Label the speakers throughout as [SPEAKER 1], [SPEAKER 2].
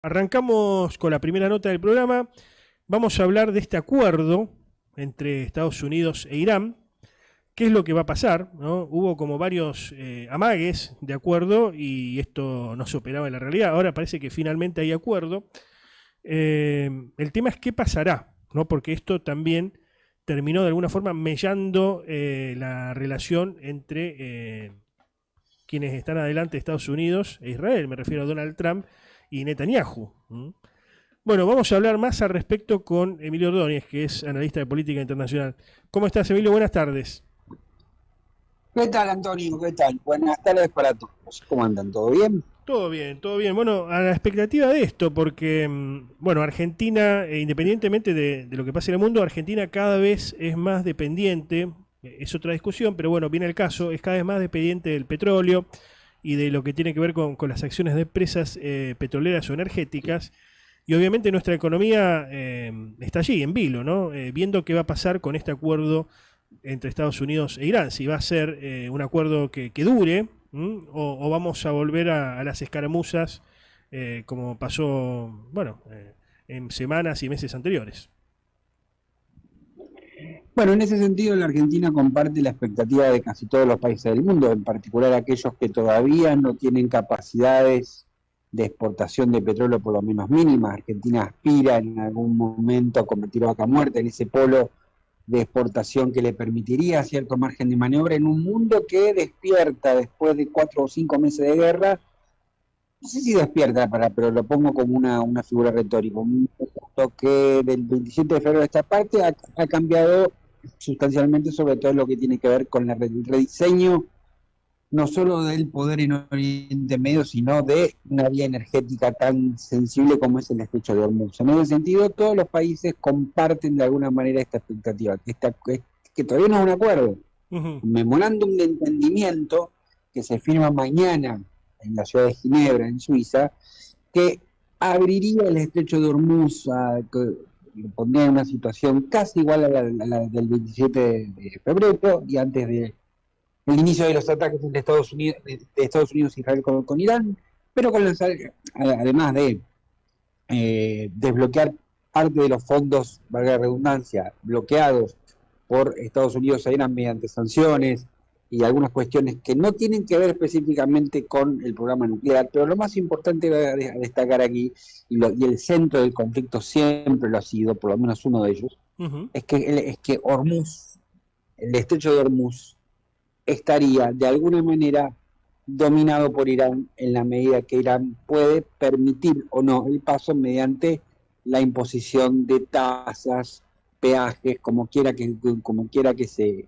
[SPEAKER 1] Arrancamos con la primera nota del programa. Vamos a hablar de este acuerdo entre Estados Unidos e Irán. ¿Qué es lo que va a pasar? ¿No? Hubo como varios amagues de acuerdo y esto no se operaba en la realidad. Ahora parece que finalmente hay acuerdo. El tema es qué pasará, ¿no? Porque esto también terminó de alguna forma mellando la relación entre quienes están adelante, Estados Unidos e Israel. Me refiero a Donald Trump y Netanyahu. Bueno, vamos a hablar más al respecto con Emilio Ordóñez, que es analista de política internacional. ¿Cómo estás, Emilio? Buenas tardes.
[SPEAKER 2] ¿Qué tal, Antonio? ¿Qué tal? Buenas tardes para todos. ¿Cómo andan? ¿Todo bien?
[SPEAKER 1] Todo bien, todo bien. Bueno, a la expectativa de esto, porque, bueno, Argentina, independientemente de lo que pase en el mundo, Argentina cada vez es más dependiente, es otra discusión, pero bueno, viene el caso, es cada vez más dependiente del petróleo y de lo que tiene que ver con las acciones de empresas petroleras o energéticas. Y obviamente nuestra economía está allí, en vilo, ¿no? Viendo qué va a pasar con este acuerdo entre Estados Unidos e Irán. Si va a ser un acuerdo que dure, o vamos a volver a las escaramuzas como pasó, bueno, en semanas y meses anteriores.
[SPEAKER 2] Bueno, en ese sentido, la Argentina comparte la expectativa de casi todos los países del mundo, en particular aquellos que todavía no tienen capacidades de exportación de petróleo por lo menos mínimas. Argentina aspira en algún momento a convertir Vaca Muerta en ese polo de exportación que le permitiría cierto margen de maniobra en un mundo que despierta después de 4 o 5 meses de guerra. No sé si despierta, pero lo pongo como una figura retórica. Un mundo que del 27 de febrero de esta parte ha cambiado sustancialmente, sobre todo lo que tiene que ver con el rediseño no solo del poder en Oriente Medio, sino de una vía energética tan sensible como es el estrecho de Hormuz. En ese sentido, todos los países comparten de alguna manera esta expectativa, que todavía no es un acuerdo. Un memorándum de entendimiento que se firma mañana en la ciudad de Ginebra, en Suiza, que abriría el estrecho de Hormuz, que lo pondría en una situación casi igual a la del 27 de febrero y antes de el inicio de los ataques entre Estados Unidos e Israel con Irán, pero además de desbloquear parte de los fondos, valga la redundancia, bloqueados por Estados Unidos a Irán mediante sanciones y algunas cuestiones que no tienen que ver específicamente con el programa nuclear, pero lo más importante a destacar aquí, y el centro del conflicto siempre lo ha sido, por lo menos uno de ellos, es que Hormuz, el estrecho de Hormuz, estaría de alguna manera dominado por Irán en la medida que Irán puede permitir o no el paso mediante la imposición de tasas, peajes, como quiera que se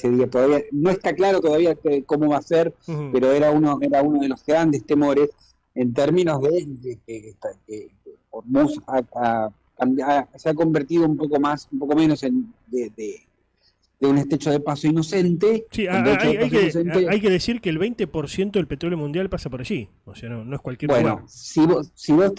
[SPEAKER 2] diga. Todavía no está claro todavía cómo va a ser, pero era uno de los grandes temores en términos de que Hormuz se ha convertido un poco menos de un estrecho de paso inocente.
[SPEAKER 1] Sí, hay que decir que el 20% del petróleo mundial pasa por allí, o sea, no es cualquier lugar.
[SPEAKER 2] Bueno, si vos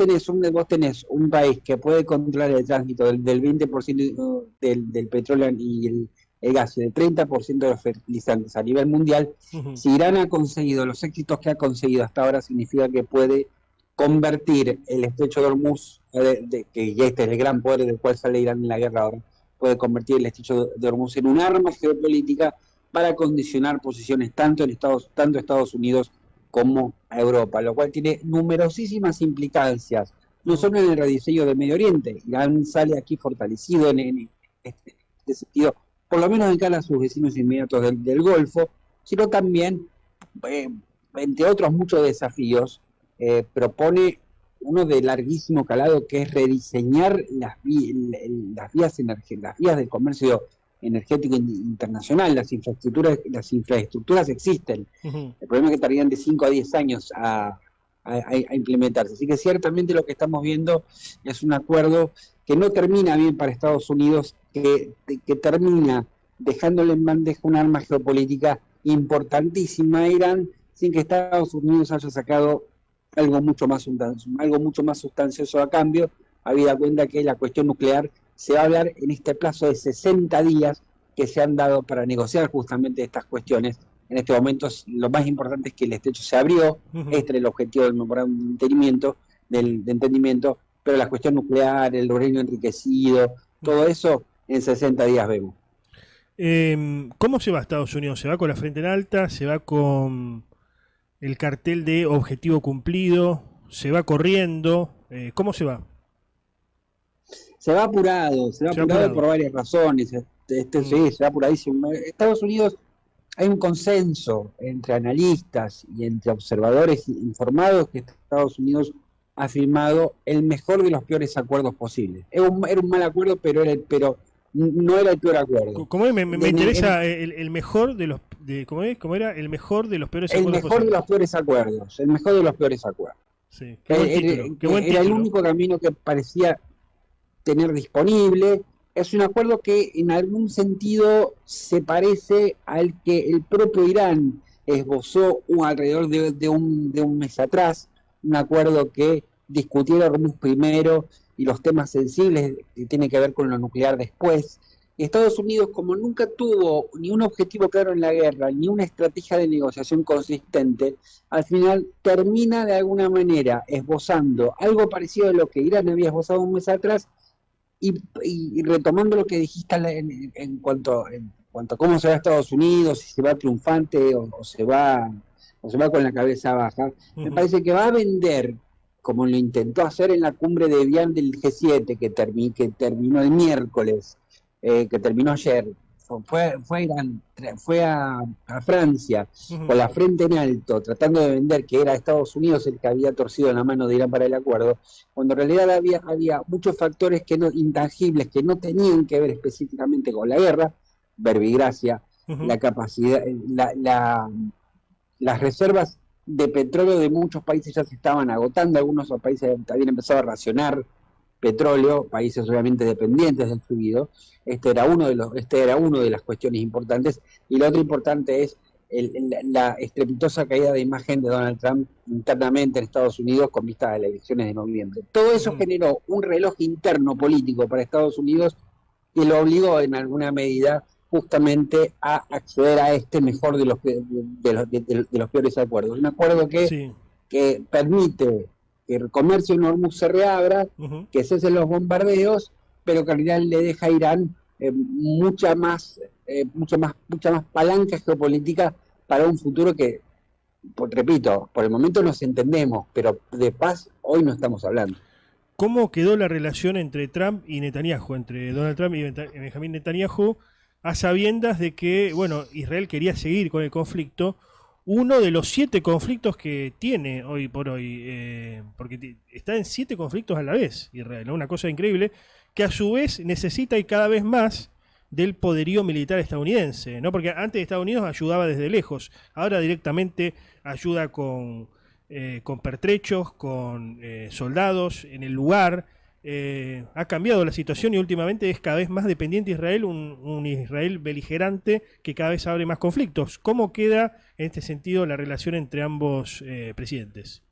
[SPEAKER 2] tenés un país que puede controlar el tránsito del 20% del petróleo y el gas, del 30% de los fertilizantes a nivel mundial, si Irán ha conseguido los éxitos que ha conseguido hasta ahora, significa que puede convertir el estrecho de Hormuz, que ya este es el gran poder del cual sale Irán en la guerra ahora, puede convertir el estrecho de Hormuz en un arma geopolítica para condicionar posiciones tanto Estados Unidos como a Europa, lo cual tiene numerosísimas implicancias, no solo en el rediseño del Medio Oriente. Irán sale aquí fortalecido en este sentido, por lo menos en cara a sus vecinos inmediatos del Golfo, sino también, entre otros muchos desafíos, propone uno de larguísimo calado, que es rediseñar las vías del comercio energético internacional. Las infraestructuras existen. El problema es que tardarían de 5 a 10 años a implementarse. Así que ciertamente lo que estamos viendo es un acuerdo que no termina bien para Estados Unidos, que termina dejándole en bandeja un arma geopolítica importantísima a Irán, sin que Estados Unidos haya sacado algo mucho más sustancioso a cambio, habida cuenta que la cuestión nuclear se va a hablar en este plazo de 60 días que se han dado para negociar justamente estas cuestiones. En este momento lo más importante es que el estrecho se abrió, este es el objetivo del memorándum de entendimiento, de entendimiento, pero la cuestión nuclear, el uranio enriquecido, todo eso en 60 días vemos.
[SPEAKER 1] ¿Cómo se va a Estados Unidos? ¿Se va con la frente en alta? ¿Se va con el cartel de objetivo cumplido? ¿Se va corriendo? ¿Cómo se va?
[SPEAKER 2] Se va apurado por varias razones. Sí, se va apuradísimo. Estados Unidos, hay un consenso entre analistas y entre observadores informados que Estados Unidos ha firmado el mejor de los peores acuerdos posibles. Era un mal acuerdo, pero no era el peor acuerdo.
[SPEAKER 1] ¿Cómo es? Me interesa el mejor de los... ¿Cómo era? El mejor de los peores acuerdos.
[SPEAKER 2] El mejor de los peores acuerdos. El mejor de los peores acuerdos.
[SPEAKER 1] Sí. Qué buen título, qué buen
[SPEAKER 2] era
[SPEAKER 1] título.
[SPEAKER 2] El único camino que parecía tener disponible. Es un acuerdo que en algún sentido se parece al que el propio Irán esbozó alrededor de un mes atrás, un acuerdo que discutiera Hormuz primero y los temas sensibles que tienen que ver con lo nuclear después. Estados Unidos, como nunca tuvo ni un objetivo claro en la guerra, ni una estrategia de negociación consistente, al final termina de alguna manera esbozando algo parecido a lo que Irán había esbozado un mes atrás, y retomando lo que dijiste en cuanto a cómo se va a Estados Unidos, si se va triunfante o se va con la cabeza baja, me parece que va a vender, como lo intentó hacer en la cumbre de Evian del G7, que terminó el miércoles, que terminó ayer. Fue a Francia con la frente en alto, tratando de vender que era Estados Unidos el que había torcido la mano de Irán para el acuerdo, cuando en realidad había muchos factores intangibles que no tenían que ver específicamente con la guerra, verbigracia, la capacidad, las reservas de petróleo de muchos países ya se estaban agotando, algunos países habían empezado a racionar petróleo, países obviamente dependientes del fluido. Este era uno de las cuestiones importantes, y lo otro importante es la estrepitosa caída de imagen de Donald Trump internamente en Estados Unidos con vista a las elecciones de noviembre. Todo eso generó un reloj interno político para Estados Unidos que lo obligó en alguna medida justamente a acceder a este mejor de los peores acuerdos. Un acuerdo que permite que el comercio en Hormuz se reabra, que cesen los bombardeos, pero que en realidad le deja a Irán mucha más palanca geopolítica para un futuro que, repito, por el momento nos entendemos, pero de paz hoy no estamos hablando.
[SPEAKER 1] ¿Cómo quedó la relación entre Trump y Netanyahu, entre Donald Trump y Benjamín Netanyahu, a sabiendas de que, bueno, Israel quería seguir con el conflicto? Uno de los 7 conflictos que tiene hoy por hoy, porque está en 7 conflictos a la vez Israel, ¿no? Una cosa increíble, que a su vez necesita y cada vez más del poderío militar estadounidense, ¿no? Porque antes Estados Unidos ayudaba desde lejos, ahora directamente ayuda con pertrechos, con soldados en el lugar. Ha cambiado la situación y últimamente es cada vez más dependiente Israel, un Israel beligerante que cada vez abre más conflictos. ¿Cómo queda en este sentido la relación entre ambos presidentes?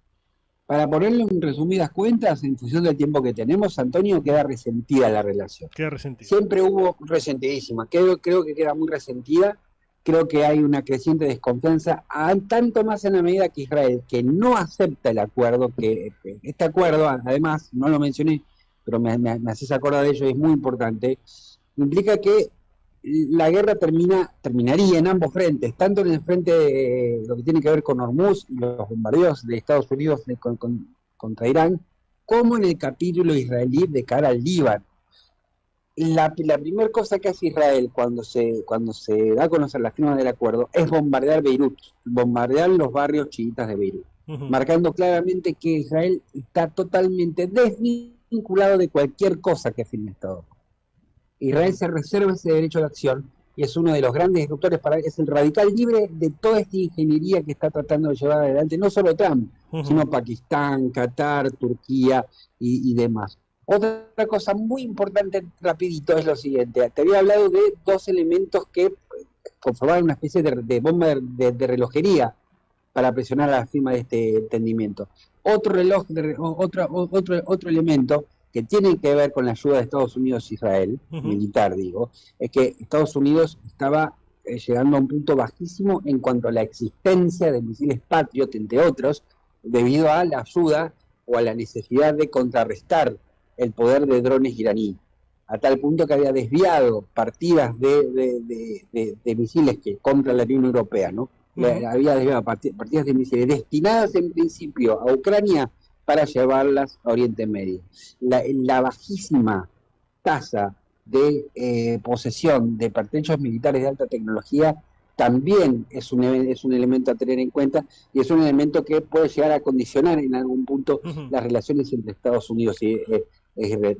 [SPEAKER 2] Para ponerlo en resumidas cuentas, en función del tiempo que tenemos, Antonio, queda resentida la relación.
[SPEAKER 1] Queda resentida.
[SPEAKER 2] Siempre hubo resentidísima, creo que queda muy resentida. Creo que hay una creciente desconfianza, tanto más en la medida que Israel, que no acepta el acuerdo, que este acuerdo, además, no lo mencioné, pero me haces acordar de ello, es muy importante, implica que la guerra terminaría en ambos frentes, tanto en el frente de lo que tiene que ver con Hormuz y los bombardeos de Estados Unidos contra Irán, como en el capítulo israelí de cara al Líbano. La primera cosa que hace Israel cuando se da a conocer la firma del acuerdo es bombardear Beirut, bombardear los barrios chiitas de Beirut, marcando claramente que Israel está totalmente desvinculado de cualquier cosa que firme Estados Unidos. Israel se reserva ese derecho de acción y es uno de los grandes disruptores, es el radical libre de toda esta ingeniería que está tratando de llevar adelante no solo Trump, sino Pakistán, Qatar, Turquía y demás. Otra cosa muy importante, rapidito, es lo siguiente. Te había hablado de 2 elementos que conformaban una especie de bomba de relojería para presionar a la firma de este entendimiento. Otro elemento que tiene que ver con la ayuda de Estados Unidos a Israel, militar digo, es que Estados Unidos estaba llegando a un punto bajísimo en cuanto a la existencia de misiles Patriot, entre otros, debido a la ayuda o a la necesidad de contrarrestar el poder de drones iraní, a tal punto que había desviado partidas de misiles que compra la Unión Europea, ¿no? Había desviado partidas de misiles destinadas en principio a Ucrania para llevarlas a Oriente Medio. La bajísima tasa de posesión de pertrechos militares de alta tecnología también es un elemento a tener en cuenta, y es un elemento que puede llegar a condicionar en algún punto las relaciones entre Estados Unidos y Israel.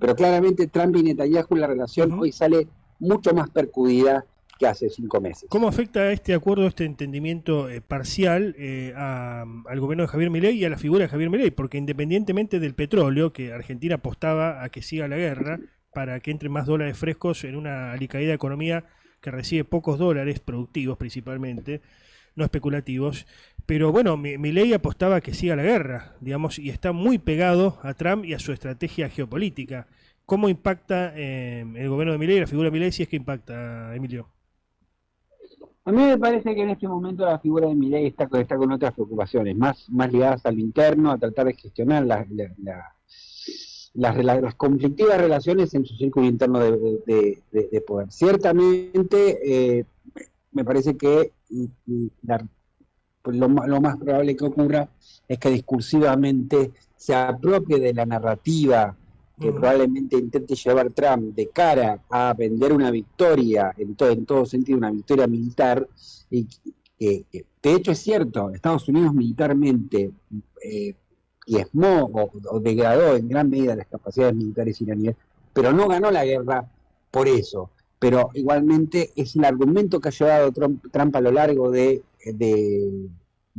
[SPEAKER 2] Pero claramente Trump y Netanyahu, la relación hoy sale mucho más percudida que hace 5 meses.
[SPEAKER 1] ¿Cómo afecta este acuerdo, este entendimiento parcial al gobierno de Javier Milei y a la figura de Javier Milei? Porque independientemente del petróleo, que Argentina apostaba a que siga la guerra para que entren más dólares frescos en una alicaída economía que recibe pocos dólares productivos principalmente, no especulativos, pero bueno, Milei apostaba a que siga la guerra, digamos, y está muy pegado a Trump y a su estrategia geopolítica. ¿Cómo impacta el gobierno de Milei y la figura de Milei, si es que impacta, Emilio?
[SPEAKER 2] A mí me parece que en este momento la figura de Milei está con otras preocupaciones, más ligadas al interno, a tratar de gestionar las conflictivas relaciones en su círculo interno de poder. Ciertamente, me parece que lo más probable que ocurra es que discursivamente se apropie de la narrativa que probablemente intente llevar Trump de cara a vender una victoria, en todo sentido una victoria militar, y que de hecho es cierto, Estados Unidos militarmente diezmó o degradó en gran medida las capacidades militares iraníes, pero no ganó la guerra por eso. Pero igualmente es el argumento que ha llevado Trump a lo largo de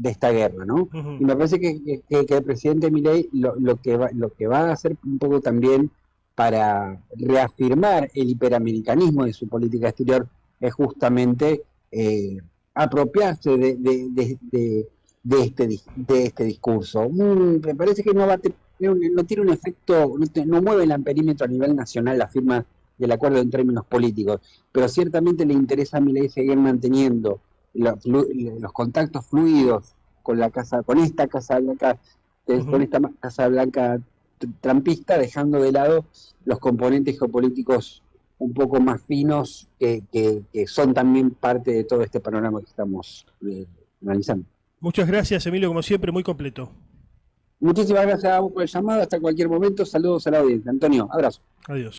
[SPEAKER 2] esta guerra, ¿no? Y me parece que el presidente Milei lo que va a hacer un poco también para reafirmar el hiperamericanismo de su política exterior es justamente apropiarse de este discurso. Me parece que no tiene un efecto, no mueve el amperímetro a nivel nacional la firma del acuerdo en términos políticos, pero ciertamente le interesa a Milei seguir manteniendo los contactos fluidos con esta Casa Blanca trumpista, dejando de lado los componentes geopolíticos un poco más finos que son también parte de todo este panorama que estamos analizando.
[SPEAKER 1] Muchas gracias, Emilio, como siempre, muy completo.
[SPEAKER 2] Muchísimas gracias a vos por el llamado, hasta cualquier momento, saludos a la audiencia. Antonio, abrazo.
[SPEAKER 1] Adiós.